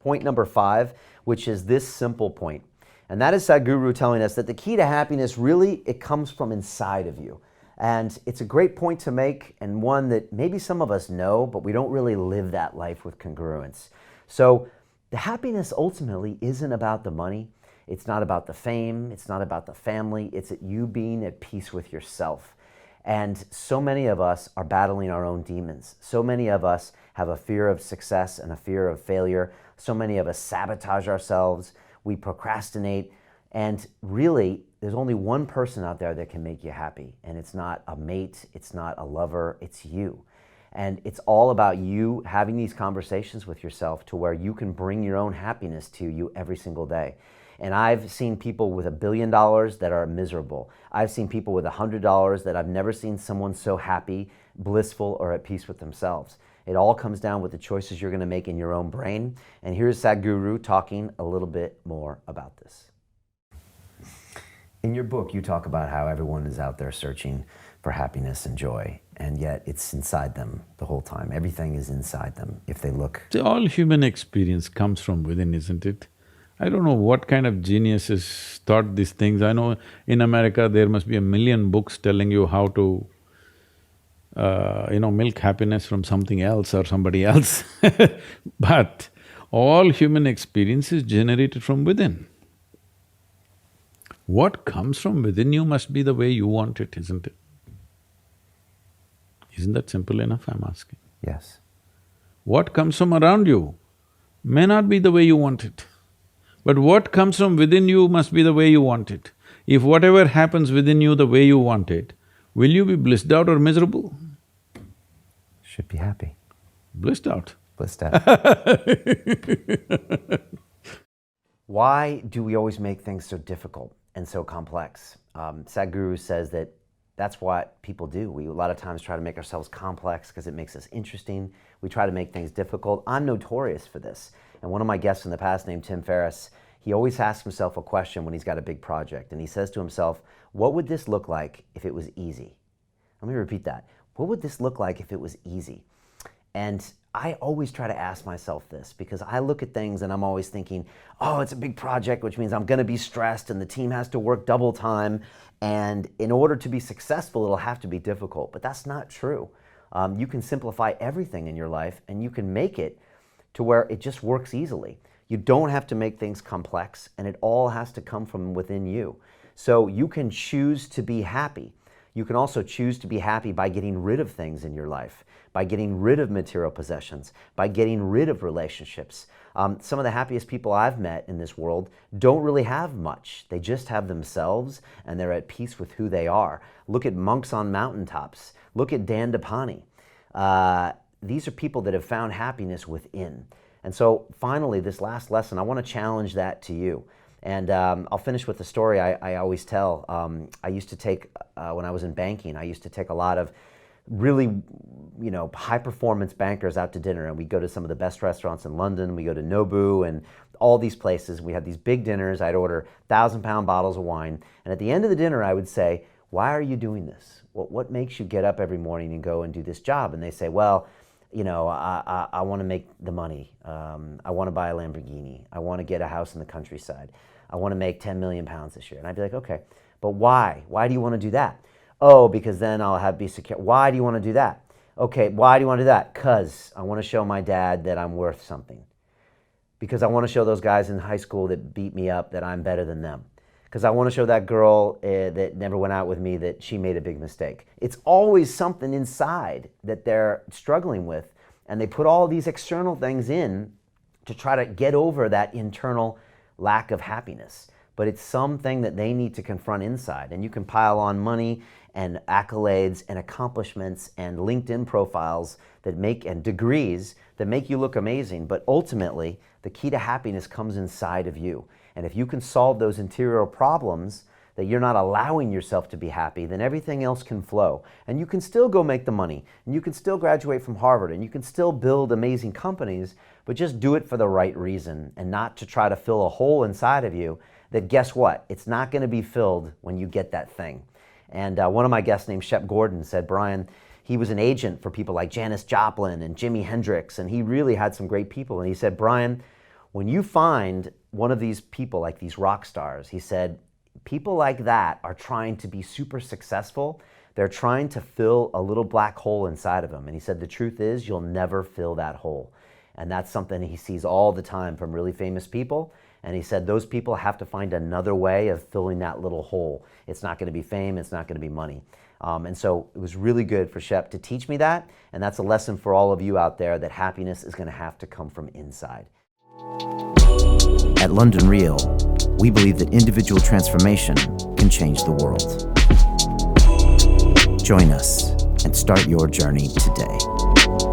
point number 5, which is this simple point. And that is Sadhguru telling us that the key to happiness really, it comes from inside of you. And it's a great point to make, and one that maybe some of us know, but we don't really live that life with congruence. So the happiness ultimately isn't about the money. It's not about the fame. It's not about the family. It's at you being at peace with yourself. And so many of us are battling our own demons. So many of us have a fear of success and a fear of failure. So many of us sabotage ourselves. We procrastinate. And really, there's only one person out there that can make you happy. And it's not a mate. It's not a lover. It's you. And it's all about you having these conversations with yourself to where you can bring your own happiness to you every single day. And I've seen people with $1 billion that are miserable. I've seen people with $100 that I've never seen someone so happy, blissful, or at peace with themselves. It all comes down with the choices you're going to make in your own brain. And here's Sadhguru talking a little bit more about this. In your book, you talk about how everyone is out there searching for happiness and joy, and yet it's inside them the whole time. Everything is inside them if they look. See, all human experience comes from within, isn't it? I don't know what kind of geniuses thought these things. I know in America there must be 1 million books telling you how to, milk happiness from something else or somebody else but all human experience is generated from within. What comes from within you must be the way you want it, isn't it? Isn't that simple enough, I'm asking? Yes. What comes from around you may not be the way you want it. But what comes from within you must be the way you want it. If whatever happens within you the way you want it, will you be blissed out or miserable? Should be happy. Blissed out. Blissed out. Why do we always make things so difficult and so complex? Sadhguru says that that's what people do. We a lot of times try to make ourselves complex because it makes us interesting. We try to make things difficult. I'm notorious for this. And one of my guests in the past named Tim Ferriss, he always asks himself a question when he's got a big project. And he says to himself, what would this look like if it was easy? Let me repeat that. What would this look like if it was easy? And I always try to ask myself this because I look at things and I'm always thinking, oh, it's a big project, which means I'm gonna be stressed and the team has to work double time. And in order to be successful, it'll have to be difficult. But that's not true. You can simplify everything in your life and you can make it to where it just works easily. You don't have to make things complex, and it all has to come from within you. So you can choose to be happy. You can also choose to be happy by getting rid of things in your life, by getting rid of material possessions, by getting rid of relationships. Some of the happiest people I've met in this world don't really have much. They just have themselves and they're at peace with who they are. Look at monks on mountaintops. Look at Dan DePani. These are people that have found happiness within. And so finally, this last lesson, I want to challenge that to you. And I'll finish with the story I always tell. I used to take, when I was in banking, I used to take a lot of really, high-performance bankers out to dinner, and we'd go to some of the best restaurants in London. We go to Nobu and all these places. We had these big dinners. I'd order 1,000-pound bottles of wine, and at the end of the dinner, I would say, why are you doing this? What makes you get up every morning and go and do this job? And they say, well, I want to make the money. I want to buy a Lamborghini. I want to get a house in the countryside. I want to make 10 million pounds this year. And I'd be like, okay, but why? Why do you want to do that? Oh, because then I'll be secure. Why do you want to do that? Okay, why do you want to do that? Because I want to show my dad that I'm worth something. Because I want to show those guys in high school that beat me up that I'm better than them. Because I want to show that girl that never went out with me that she made a big mistake. It's always something inside that they're struggling with, and they put all these external things in to try to get over that internal lack of happiness. But it's something that they need to confront inside. And you can pile on money and accolades and accomplishments and LinkedIn profiles that make, and degrees that make you look amazing. But ultimately, the key to happiness comes inside of you. And if you can solve those interior problems that you're not allowing yourself to be happy, then everything else can flow. And you can still go make the money, and you can still graduate from Harvard, and you can still build amazing companies, but just do it for the right reason and not to try to fill a hole inside of you that, guess what? It's not going to be filled when you get that thing. And one of my guests named Shep Gordon said, Brian, he was an agent for people like Janis Joplin and Jimi Hendrix, and he really had some great people. And he said, Brian, when you find one of these people, like these rock stars, he said, people like that are trying to be super successful. They're trying to fill a little black hole inside of them. And he said, the truth is, you'll never fill that hole. And that's something he sees all the time from really famous people. And he said, those people have to find another way of filling that little hole. It's not going to be fame. It's not going to be money. And so it was really good for Shep to teach me that. And that's a lesson for all of you out there, that happiness is going to have to come from inside. At London Real, we believe that individual transformation can change the world. Join us and start your journey today.